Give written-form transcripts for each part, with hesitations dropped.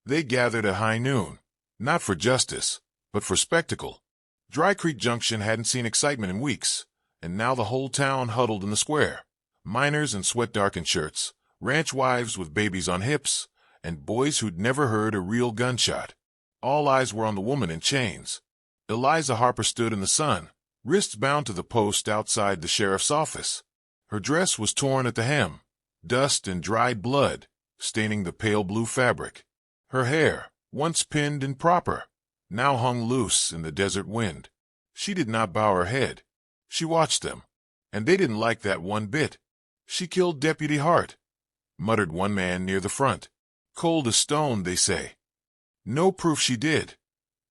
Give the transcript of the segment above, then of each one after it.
They gathered at high noon, not for justice, but for spectacle. Dry Creek Junction hadn't seen excitement in weeks, and now the whole town huddled in the square. Miners in sweat-darkened shirts, ranch wives with babies on hips, and boys who'd never heard a real gunshot. All eyes were on the woman in chains. Eliza Harper stood in the sun, wrists bound to the post outside the sheriff's office. Her dress was torn at the hem, dust and dried blood staining the pale blue fabric. Her hair, once pinned and proper, now hung loose in the desert wind. She did not bow her head. She watched them, and they didn't like that one bit. "She killed Deputy Hart," muttered one man near the front. "Cold as stone, they say." "No proof she did,"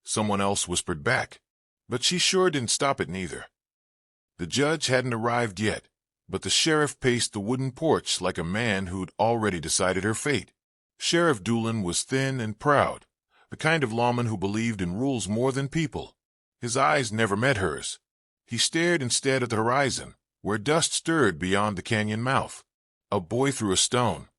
someone else whispered back. "But she sure didn't stop it neither." The judge hadn't arrived yet, but the sheriff paced the wooden porch like a man who'd already decided her fate. Sheriff Doolin was thin and proud, the kind of lawman who believed in rules more than people. His eyes never met hers. He stared instead at the horizon, where dust stirred beyond the canyon mouth. A boy threw a stone.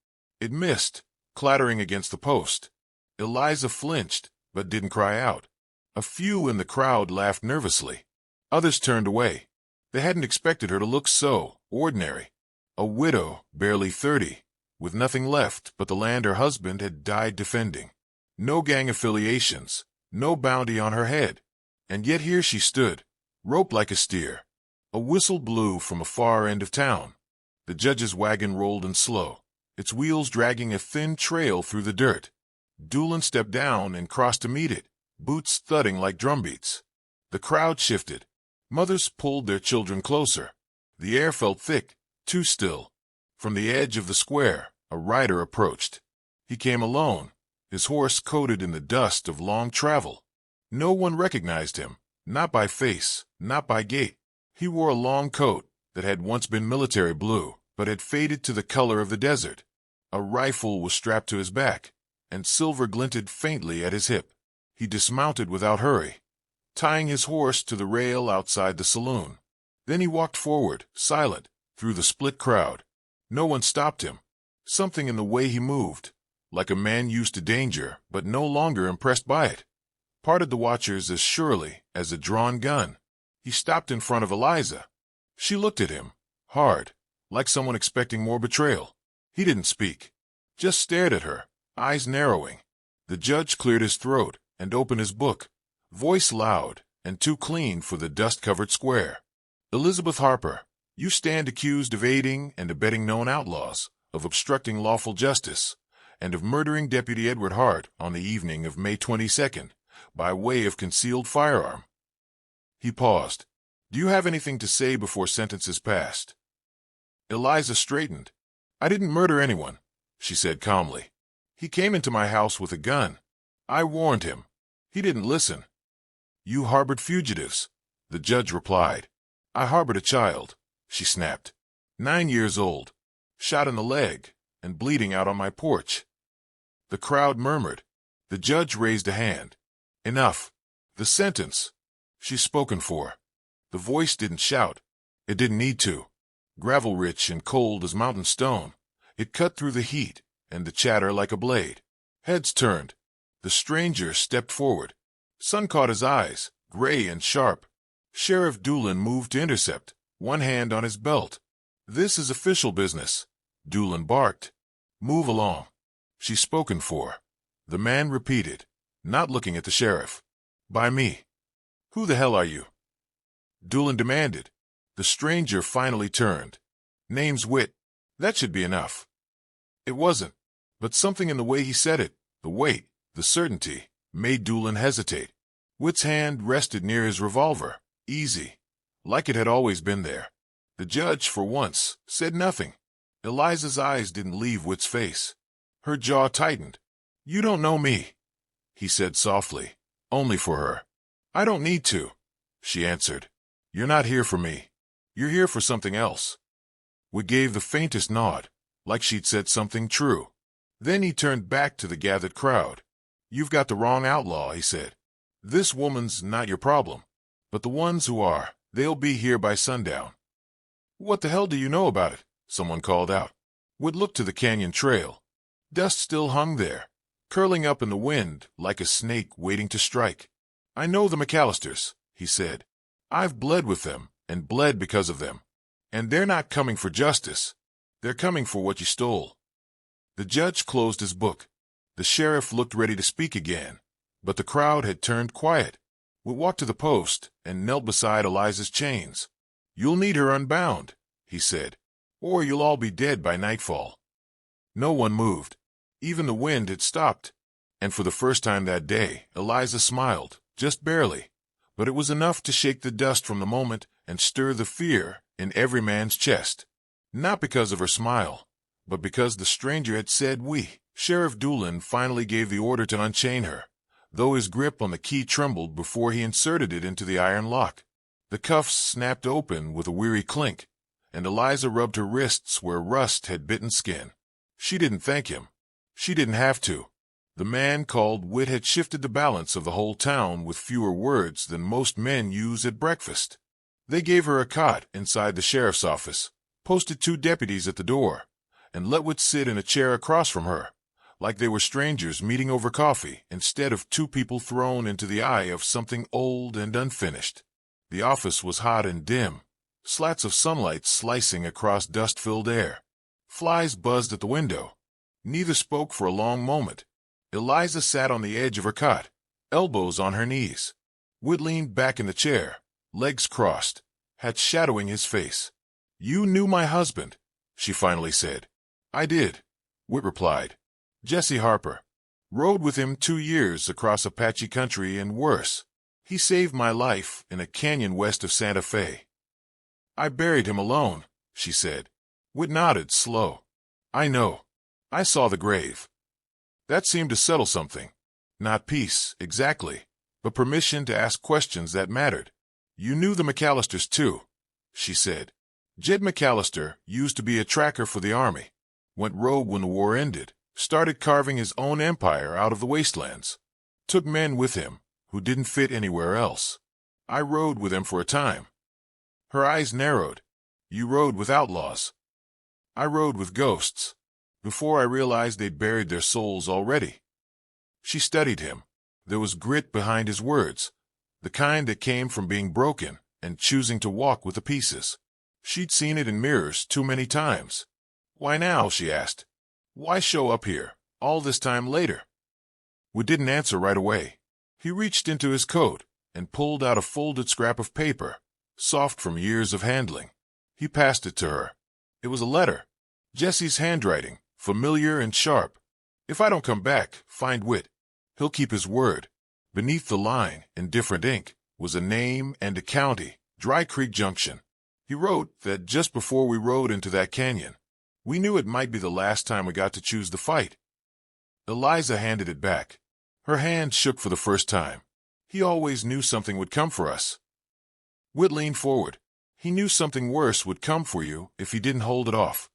It missed, clattering against the post. Eliza flinched, but didn't cry out. A few in the crowd laughed nervously. Others turned away. They hadn't expected her to look so ordinary. A widow, barely 30, with nothing left but the land her husband had died defending. No gang affiliations, no bounty on her head. And yet here she stood, roped like a steer. A whistle blew from a far end of town. The judge's wagon rolled in slow, its wheels dragging a thin trail through the dirt. Doolin stepped down and crossed to meet it, boots thudding like drumbeats. The crowd shifted. Mothers pulled their children closer. The air felt thick, too still. From the edge of the square, a rider approached. He came alone, his horse coated in the dust of long travel. No one recognized him, not by face, not by gait. He wore a long coat that had once been military blue, but had faded to the color of the desert. A rifle was strapped to his back, and silver glinted faintly at his hip. He dismounted without hurry, tying his horse to the rail outside the saloon. Then he walked forward, silent, through the split crowd. No one stopped him. Something in the way he moved, like a man used to danger but no longer impressed by it, parted the watchers as surely as a drawn gun. He stopped in front of Eliza. She looked at him, hard, like someone expecting more betrayal. He didn't speak, just stared at her, eyes narrowing. The judge cleared his throat and opened his book, voice loud and too clean for the dust-covered square. "Elizabeth Harper, you stand accused of aiding and abetting known outlaws, of obstructing lawful justice, and of murdering Deputy Edward Hart on the evening of May 22nd, by way of concealed firearm." He paused. "Do you have anything to say before sentence is passed?" Eliza straightened. "I didn't murder anyone," she said calmly. "He came into my house with a gun. I warned him. He didn't listen." "You harbored fugitives," the judge replied. "I harbored a child," she snapped. 9 years old, shot in the leg, and bleeding out on my porch." The crowd murmured. The judge raised a hand. "Enough. The sentence. She's spoken for." The voice didn't shout. It didn't need to. Gravel-rich and cold as mountain stone, it cut through the heat and the chatter like a blade. Heads turned. The stranger stepped forward. Sun caught his eyes, gray and sharp. Sheriff Doolin moved to intercept, one hand on his belt. "This is official business," Doolin barked. "Move along." "She's spoken for," the man repeated, not looking at the sheriff. "By me." "Who the hell are you?" Doolin demanded. The stranger finally turned. "Name's Whit." That should be enough. It wasn't, but something in the way he said it, the weight, the certainty, made Doolin hesitate. Whit's hand rested near his revolver, easy, like it had always been there. The judge, for once, said nothing. Eliza's eyes didn't leave Whit's face. Her jaw tightened. "You don't know me," he said softly, only for her. "I don't need to," she answered. "You're not here for me. You're here for something else." Whit gave the faintest nod, like she'd said something true. Then he turned back to the gathered crowd. "You've got the wrong outlaw," he said. "This woman's not your problem, but the ones who are, they'll be here by sundown." "What the hell do you know about it?" someone called out. Whit looked to the canyon trail. Dust still hung there, curling up in the wind like a snake waiting to strike. "I know the McAllisters," he said. "I've bled with them, and bled because of them. And they're not coming for justice. They're coming for what you stole." The judge closed his book. The sheriff looked ready to speak again, but the crowd had turned quiet. We walked to the post and knelt beside Eliza's chains. "You'll need her unbound," he said, "or you'll all be dead by nightfall." No one moved. Even the wind had stopped. And for the first time that day, Eliza smiled, just barely. But it was enough to shake the dust from the moment and stir the fear in every man's chest. Not because of her smile, but because the stranger had said we. Sheriff Doolin finally gave the order to unchain her, though his grip on the key trembled before he inserted it into the iron lock. The cuffs snapped open with a weary clink, and Eliza rubbed her wrists where rust had bitten skin. She didn't thank him. She didn't have to. The man called Wit had shifted the balance of the whole town with fewer words than most men use at breakfast. They gave her a cot inside the sheriff's office, posted 2 deputies at the door, and let Wit sit in a chair across from her, like they were strangers meeting over coffee instead of 2 people thrown into the eye of something old and unfinished. The office was hot and dim, slats of sunlight slicing across dust-filled air. Flies buzzed at the window. Neither spoke for a long moment. Eliza sat on the edge of her cot, elbows on her knees. Wit leaned back in the chair, legs crossed, hat shadowing his face. "You knew my husband," she finally said. "I did," Wit replied. "Jesse Harper. Rode with him 2 years across Apache country and worse. He saved my life in a canyon west of Santa Fe." "I buried him alone," she said. Wit nodded, slow. "I know. I saw the grave." That seemed to settle something. Not peace, exactly, but permission to ask questions that mattered. "You knew the McAllisters, too," she said. "Jed McAllister used to be a tracker for the Army. Went rogue when the war ended. Started carving his own empire out of the wastelands. Took men with him who didn't fit anywhere else. I rode with him for a time." Her eyes narrowed. "You rode with outlaws." "I rode with ghosts. Before I realized they'd buried their souls already." She studied him. There was grit behind his words, the kind that came from being broken and choosing to walk with the pieces. She'd seen it in mirrors too many times. "Why now?" she asked. "Why show up here, all this time later?" We didn't answer right away. He reached into his coat and pulled out a folded scrap of paper, soft from years of handling. He passed it to her. It was a letter. Jesse's handwriting, familiar and sharp. "If I don't come back, find Wit. He'll keep his word." Beneath the line, in different ink, was a name and a county, Dry Creek Junction. He wrote that just before we rode into that canyon, we knew it might be the last time we got to choose the fight. Eliza handed it back. Her hand shook for the first time. He always knew something would come for us. Wit leaned forward. He knew something worse would come for you if he didn't hold it off.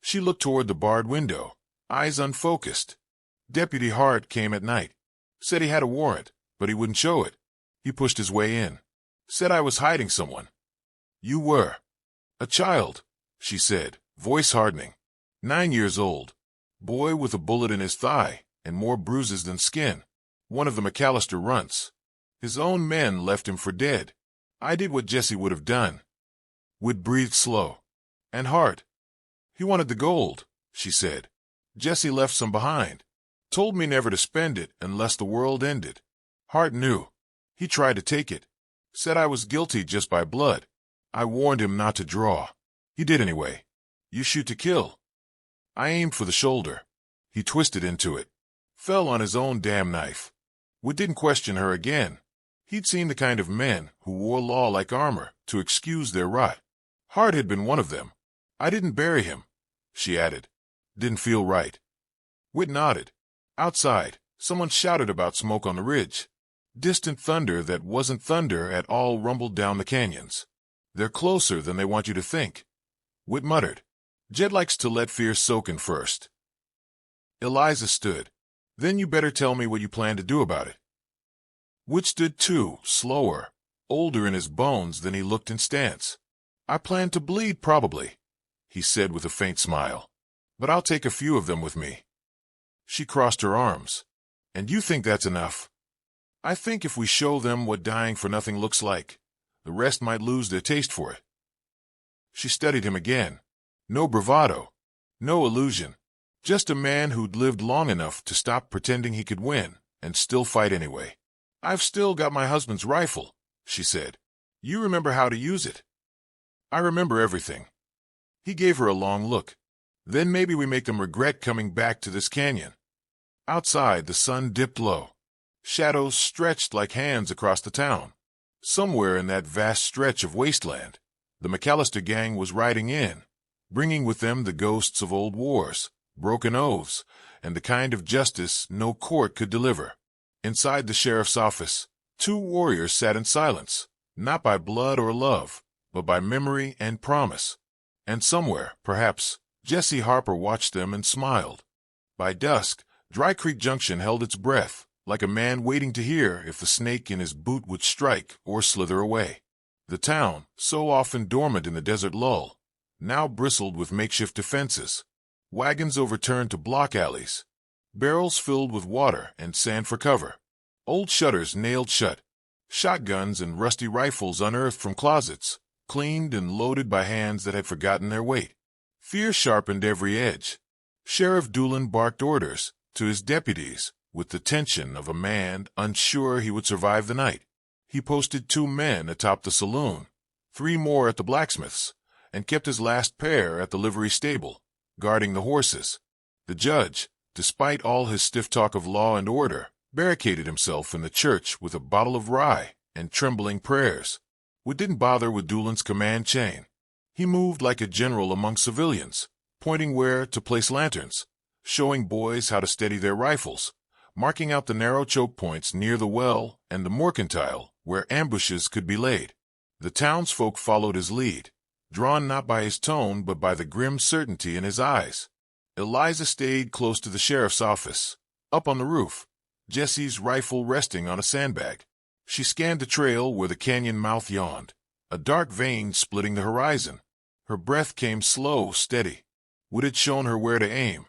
She looked toward the barred window, eyes unfocused. Deputy Hart came at night. Said he had a warrant, but he wouldn't show it. He pushed his way in. Said I was hiding someone. "You were." "A child," she said, voice hardening. 9 years old. Boy with a bullet in his thigh and more bruises than skin. One of the McAllister runts. His own men left him for dead. I did what Jesse would have done." Wit breathed slow. "And Hart?" "He wanted the gold," she said. "Jesse left some behind. Told me never to spend it unless the world ended. Hart knew. He tried to take it. Said I was guilty just by blood. I warned him not to draw. He did anyway. You shoot to kill." I aimed for the shoulder. He twisted into it. Fell on his own damn knife. Wood didn't question her again. He'd seen the kind of men who wore law like armor to excuse their rot. Hart had been one of them. "I didn't bury him," she added. "Didn't feel right." Whit nodded. Outside, someone shouted about smoke on the ridge. Distant thunder that wasn't thunder at all rumbled down the canyons. "They're closer than they want you to think," Whit muttered. "Jed likes to let fear soak in first." Eliza stood. "Then you better tell me what you plan to do about it." Whit stood too, slower, older in his bones than he looked in stance. "I plan to bleed, probably," he said with a faint smile. "But I'll take a few of them with me." She crossed her arms. And you think that's enough? I think if we show them what dying for nothing looks like, the rest might lose their taste for it. She studied him again. No bravado. No illusion. Just a man who'd lived long enough to stop pretending he could win and still fight anyway. I've still got my husband's rifle, she said. You remember how to use it? I remember everything. He gave her a long look. Then maybe we make them regret coming back to this canyon. Outside, the sun dipped low. Shadows stretched like hands across the town. Somewhere in that vast stretch of wasteland, the McAllister gang was riding in, bringing with them the ghosts of old wars, broken oaths, and the kind of justice no court could deliver. Inside the sheriff's office, two warriors sat in silence, not by blood or love, but by memory and promise. And somewhere, perhaps, Jesse Harper watched them and smiled. By dusk, Dry Creek Junction held its breath, like a man waiting to hear if the snake in his boot would strike or slither away. The town, so often dormant in the desert lull, now bristled with makeshift defenses. Wagons overturned to block alleys, barrels filled with water and sand for cover, old shutters nailed shut, shotguns and rusty rifles unearthed from closets, cleaned and loaded by hands that had forgotten their weight. Fear sharpened every edge. Sheriff Doolin barked orders to his deputies with the tension of a man unsure he would survive the night. He posted 2 men atop the saloon, 3 more at the blacksmith's, and kept his last pair at the livery stable, guarding the horses. The judge, despite all his stiff talk of law and order, barricaded himself in the church with a bottle of rye and trembling prayers. Wood didn't bother with Doolin's command chain. He moved like a general among civilians, pointing where to place lanterns, showing boys how to steady their rifles, marking out the narrow choke points near the well and the mercantile where ambushes could be laid. The townsfolk followed his lead, drawn not by his tone but by the grim certainty in his eyes. Eliza stayed close to the sheriff's office, up on the roof, Jesse's rifle resting on a sandbag. She scanned the trail where the canyon mouth yawned, a dark vein splitting the horizon. Her breath came slow, steady. Wood had shown her where to aim,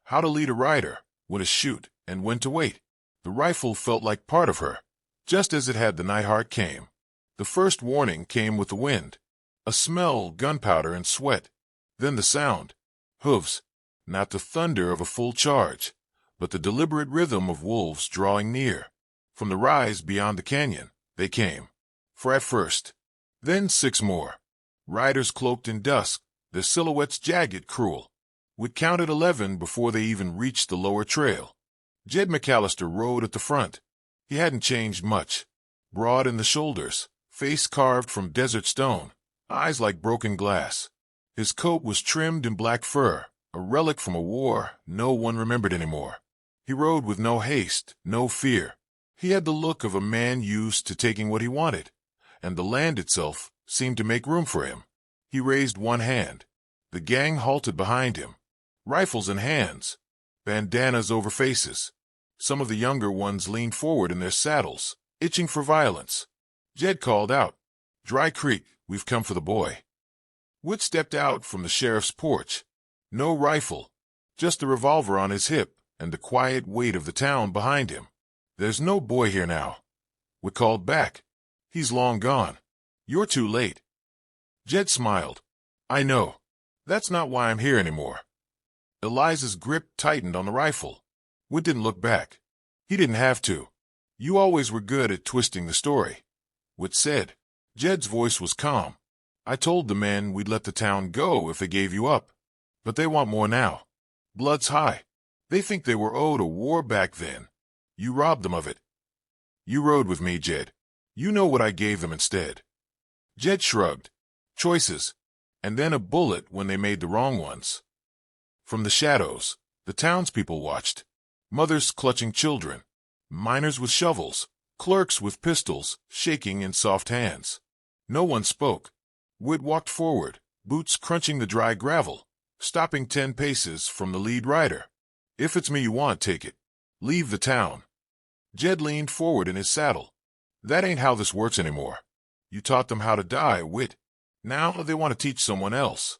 how to lead a rider, when to shoot, and when to wait. The rifle felt like part of her, just as it had the night Heart came. The first warning came with the wind, a smell, gunpowder, and sweat. Then the sound, hooves, not the thunder of a full charge, but the deliberate rhythm of wolves drawing near. From the rise beyond the canyon, they came. For at first, then 6 more. Riders cloaked in dusk, their silhouettes jagged, cruel. Wood counted 11 before they even reached the lower trail. Jed McAllister rode at the front. He hadn't changed much. Broad in the shoulders, face carved from desert stone, eyes like broken glass. His coat was trimmed in black fur, a relic from a war no one remembered anymore. He rode with no haste, no fear. He had the look of a man used to taking what he wanted, and the land itself seemed to make room for him. He raised one hand. The gang halted behind him, rifles in hands, bandanas over faces. Some of the younger ones leaned forward in their saddles, itching for violence. Jed called out, "Dry Creek, we've come for the boy." Wood stepped out from the sheriff's porch. No rifle, just the revolver on his hip and the quiet weight of the town behind him. "There's no boy here now." Wood called back. "He's long gone. You're too late." Jed smiled. "I know. That's not why I'm here anymore." Eliza's grip tightened on the rifle. Wood didn't look back. He didn't have to. "You always were good at twisting the story," Wood said. Jed's voice was calm. "I told the men we'd let the town go if they gave you up. But they want more now. Blood's high. They think they were owed a war back then. You robbed them of it. You rode with me, Jed. You know what I gave them instead." Jed shrugged. Choices. And then a bullet when they made the wrong ones. From the shadows, the townspeople watched. Mothers clutching children. Miners with shovels. Clerks with pistols, shaking in soft hands. No one spoke. Wood walked forward, boots crunching the dry gravel, stopping 10 paces from the lead rider. "If it's me you want, take it. Leave the town." Jed leaned forward in his saddle. "That ain't how this works anymore. You taught them how to die, Wit. Now they want to teach someone else."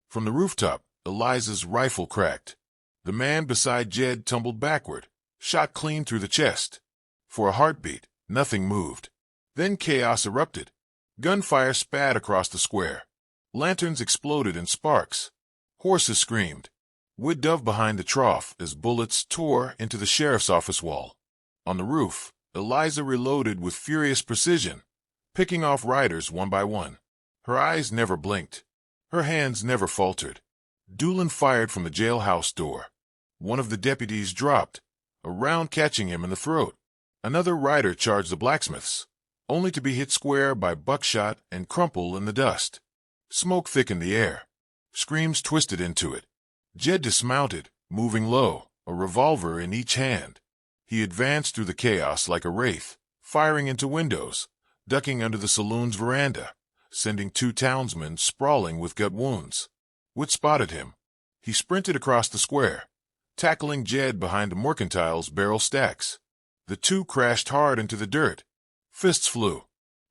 From the rooftop, Eliza's rifle cracked. The man beside Jed tumbled backward, shot clean through the chest. For a heartbeat, nothing moved. Then chaos erupted. Gunfire spat across the square. Lanterns exploded in sparks. Horses screamed. Wood dove behind the trough as bullets tore into the sheriff's office wall. On the roof, Eliza reloaded with furious precision, picking off riders one by one. Her eyes never blinked. Her hands never faltered. Doolin fired from the jailhouse door. One of the deputies dropped, a round catching him in the throat. Another rider charged the blacksmiths, only to be hit square by buckshot and crumple in the dust. Smoke thickened the air. Screams twisted into it. Jed dismounted, moving low, a revolver in each hand. He advanced through the chaos like a wraith, firing into windows, ducking under the saloon's veranda, sending two townsmen sprawling with gut wounds. Wood spotted him. He sprinted across the square, tackling Jed behind the mercantile's barrel stacks. The two crashed hard into the dirt. Fists flew.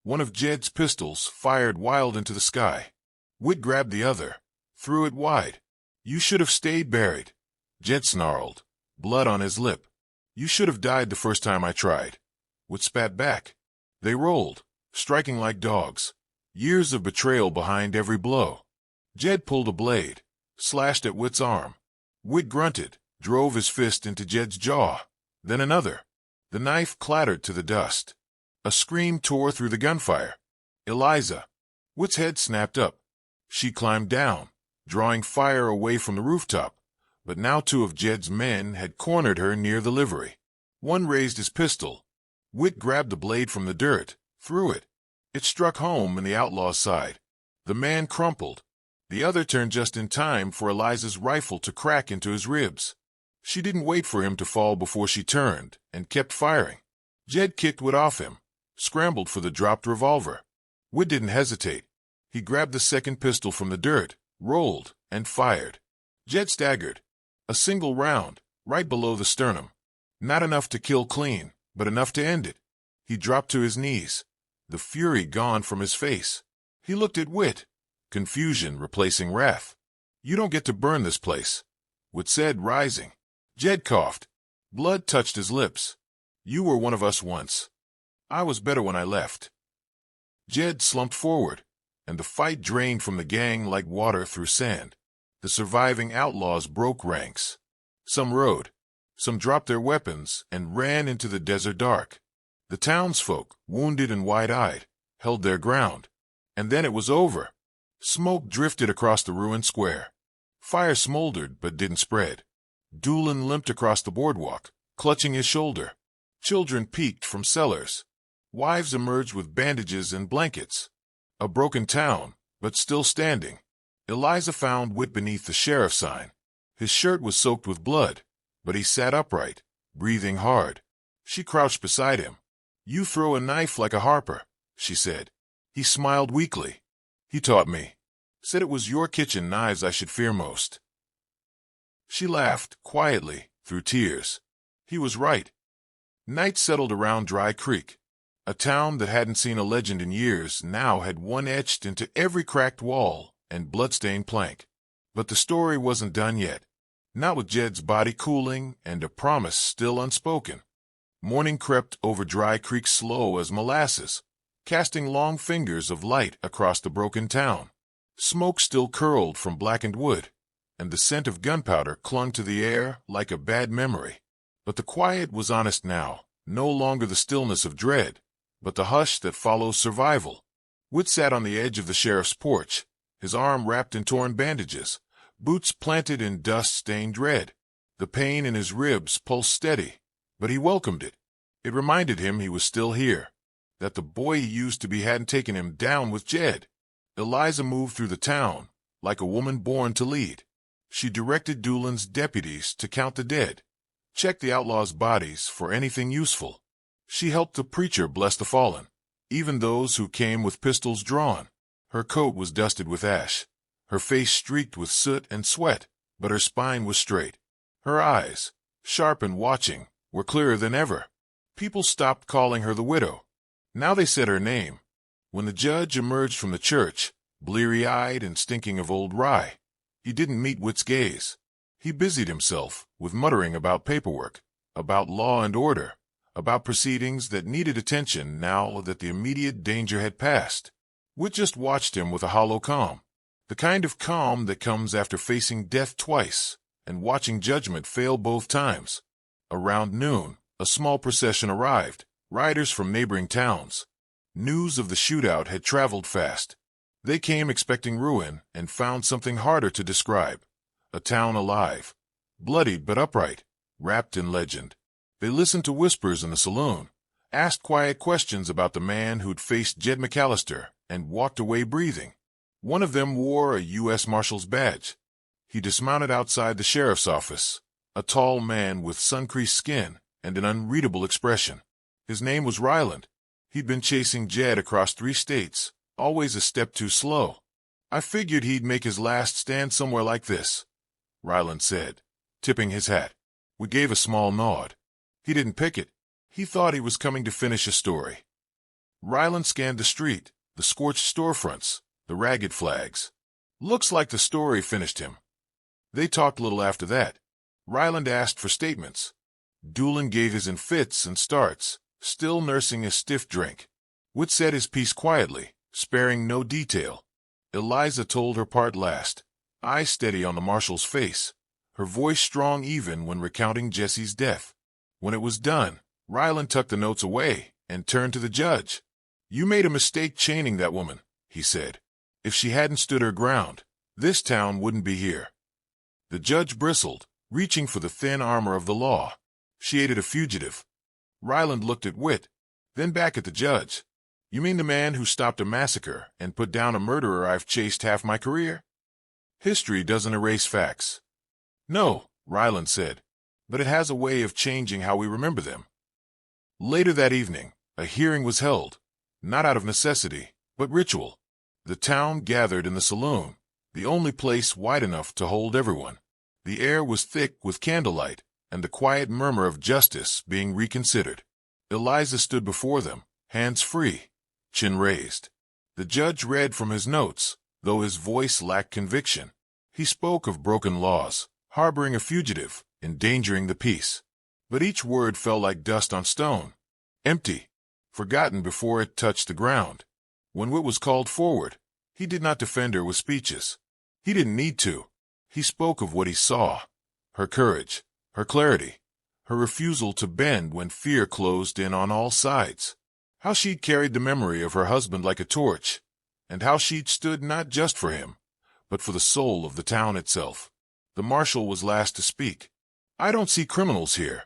One of Jed's pistols fired wild into the sky. Wood grabbed the other, threw it wide. "You should have stayed buried," Jed snarled, blood on his lip. "You should have died the first time I tried." Wood spat back. They rolled, striking like dogs. Years of betrayal behind every blow. Jed pulled a blade, slashed at Wood's arm. Wood grunted, drove his fist into Jed's jaw. Then another. The knife clattered to the dust. A scream tore through the gunfire. "Eliza!" Wood's head snapped up. She climbed down, drawing fire away from the rooftop, but now two of Jed's men had cornered her near the livery. One raised his pistol. Wood grabbed the blade from the dirt, threw it. It struck home in the outlaw's side. The man crumpled. The other turned just in time for Eliza's rifle to crack into his ribs. She didn't wait for him to fall before she turned and kept firing. Jed kicked Wood off him, scrambled for the dropped revolver. Wood didn't hesitate. He grabbed the second pistol from the dirt, rolled, and fired. Jed staggered. A single round, right below the sternum. Not enough to kill clean, but enough to end it. He dropped to his knees, the fury gone from his face. He looked at Wood, confusion replacing wrath. "You don't get to burn this place," Wood said, rising. Jed coughed. Blood touched his lips. "You were one of us once. I was better when I left." Jed slumped forward, and the fight drained from the gang like water through sand. The surviving outlaws broke ranks. Some rode. Some dropped their weapons and ran into the desert dark. The townsfolk, wounded and wide-eyed, held their ground. And then it was over. Smoke drifted across the ruined square. Fire smoldered but didn't spread. Doolin limped across the boardwalk, clutching his shoulder. Children peeked from cellars. Wives emerged with bandages and blankets. A broken town, but still standing. Eliza found Wood beneath the sheriff's sign. His shirt was soaked with blood, but he sat upright, breathing hard. She crouched beside him. "You throw a knife like a harper," she said. He smiled weakly. "He taught me. Said it was your kitchen knives I should fear most." She laughed, quietly, through tears. He was right. Night settled around Dry Creek. A town that hadn't seen a legend in years now had one etched into every cracked wall and bloodstained plank. But the story wasn't done yet. Not with Jed's body cooling and a promise still unspoken. Morning crept over Dry Creek slow as molasses, casting long fingers of light across the broken town. Smoke still curled from blackened wood, and the scent of gunpowder clung to the air like a bad memory. But the quiet was honest now, no longer the stillness of dread, but the hush that follows survival. Wood sat on the edge of the sheriff's porch, his arm wrapped in torn bandages, boots planted in dust-stained red. The pain in his ribs pulsed steady, but he welcomed it. It reminded him he was still here, that the boy he used to be hadn't taken him down with Jed. Eliza moved through the town, like a woman born to lead. She directed Doolin's deputies to count the dead, check the outlaws' bodies for anything useful. She helped the preacher bless the fallen, even those who came with pistols drawn. Her coat was dusted with ash, her face streaked with soot and sweat, but her spine was straight. Her eyes, sharp and watching, were clearer than ever. People stopped calling her the widow. Now they said her name. When the judge emerged from the church, bleary-eyed and stinking of old rye, he didn't meet Wood's gaze. He busied himself with muttering about paperwork, about law and order, about proceedings that needed attention now that the immediate danger had passed. Whit just watched him with a hollow calm, the kind of calm that comes after facing death twice and watching judgment fail both times. Around noon, a small procession arrived, riders from neighboring towns. News of the shootout had traveled fast. They came expecting ruin and found something harder to describe. A town alive, bloodied but upright, wrapped in legend. They listened to whispers in the saloon, asked quiet questions about the man who'd faced Jed McAllister, and walked away breathing. One of them wore a U.S. Marshal's badge. He dismounted outside the sheriff's office, a tall man with sun-creased skin and an unreadable expression. His name was Ryland. He'd been chasing Jed across 3 states, always a step too slow. I figured he'd make his last stand somewhere like this, Ryland said, tipping his hat. We gave a small nod. He didn't pick it. He thought he was coming to finish a story. Ryland scanned the street, the scorched storefronts, the ragged flags. Looks like the story finished him. They talked little after that. Ryland asked for statements. Doolin gave his in fits and starts, still nursing a stiff drink. Whit said his piece quietly, sparing no detail. Eliza told her part last, eyes steady on the marshal's face, her voice strong even when recounting Jesse's death. When it was done, Ryland tucked the notes away and turned to the judge. You made a mistake chaining that woman, he said. If she hadn't stood her ground, this town wouldn't be here. The judge bristled, reaching for the thin armor of the law. She aided a fugitive. Ryland looked at Whit, then back at the judge. You mean the man who stopped a massacre and put down a murderer I've chased half my career? History doesn't erase facts. No, Ryland said, but it has a way of changing how we remember them. Later that evening, a hearing was held, not out of necessity, but ritual. The town gathered in the saloon, the only place wide enough to hold everyone. The air was thick with candlelight and the quiet murmur of justice being reconsidered. Eliza stood before them, hands free, chin raised. The judge read from his notes, though his voice lacked conviction. He spoke of broken laws, harboring a fugitive, endangering the peace. But each word fell like dust on stone, empty, forgotten before it touched the ground. When Whit was called forward, he did not defend her with speeches. He didn't need to. He spoke of what he saw, her courage, her clarity, her refusal to bend when fear closed in on all sides. How she'd carried the memory of her husband like a torch, and how she'd stood not just for him, but for the soul of the town itself. The marshal was last to speak. I don't see criminals here,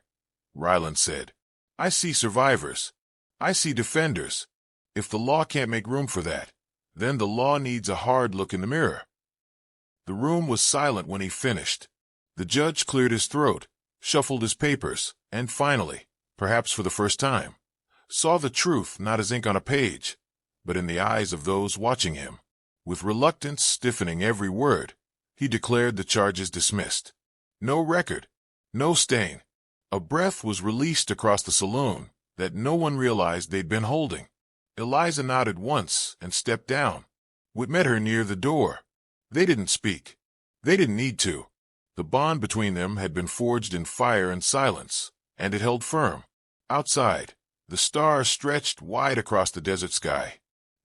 Ryland said. I see survivors. I see defenders. If the law can't make room for that, then the law needs a hard look in the mirror. The room was silent when he finished. The judge cleared his throat, shuffled his papers, and finally, perhaps for the first time, saw the truth not as ink on a page, but in the eyes of those watching him. With reluctance stiffening every word, he declared the charges dismissed. No record, no stain. A breath was released across the saloon that no one realized they'd been holding. Eliza nodded once and stepped down. Whit met her near the door. They didn't speak. They didn't need to. The bond between them had been forged in fire and silence, and it held firm. Outside, the stars stretched wide across the desert sky.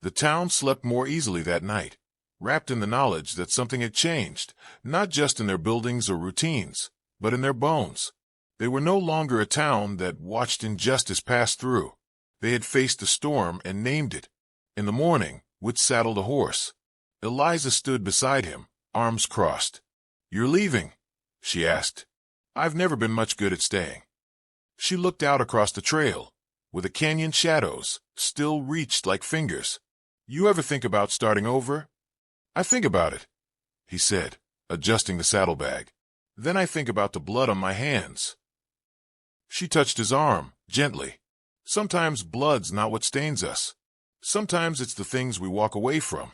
The town slept more easily that night, wrapped in the knowledge that something had changed, not just in their buildings or routines, but in their bones. They were no longer a town that watched injustice pass through. They had faced a storm and named it. In the morning, Whit saddled a horse. Eliza stood beside him, arms crossed. "You're leaving?" she asked. "I've never been much good at staying." She looked out across the trail, where the canyon shadows still reached like fingers. "You ever think about starting over?" "I think about it," he said, adjusting the saddlebag. "Then I think about the blood on my hands." She touched his arm, gently. "Sometimes blood's not what stains us. Sometimes it's the things we walk away from."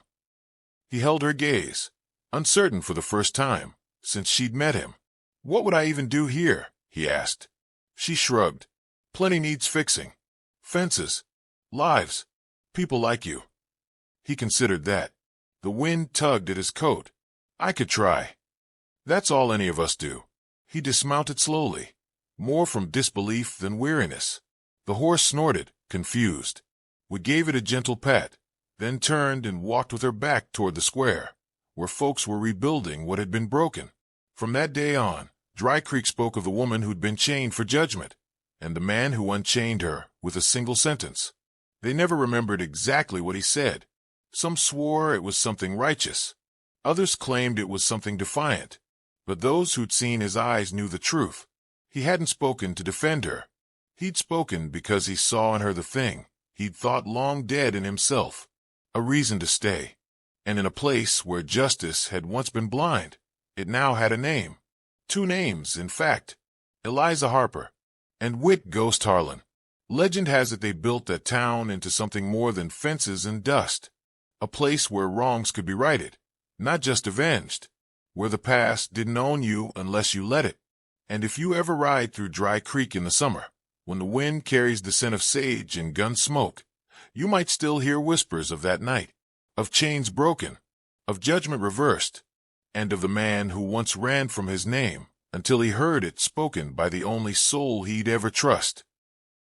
He held her gaze, uncertain for the first time since she'd met him. "What would I even do here?" he asked. She shrugged. "Plenty needs fixing. Fences, lives, people like you." He considered that. The wind tugged at his coat. "I could try." "That's all any of us do," He dismounted slowly, more from disbelief than weariness. The horse snorted, confused. We gave it a gentle pat, then turned and walked with her back toward the square, where folks were rebuilding what had been broken. From that day on, Dry Creek spoke of the woman who'd been chained for judgment, and the man who unchained her with a single sentence. They never remembered exactly what he said. Some swore it was something righteous. Others claimed it was something defiant. But those who'd seen his eyes knew the truth. He hadn't spoken to defend her. He'd spoken because he saw in her the thing he'd thought long dead in himself, a reason to stay. And in a place where justice had once been blind, it now had a name. 2 names, in fact. Eliza Harper and Whit Ghost Harlan. Legend has it they built that town into something more than fences and dust. A place where wrongs could be righted, not just avenged. Where the past didn't own you unless you let it. And if you ever ride through Dry Creek in the summer, when the wind carries the scent of sage and gun smoke, you might still hear whispers of that night, of chains broken, of judgment reversed, and of the man who once ran from his name until he heard it spoken by the only soul he'd ever trust.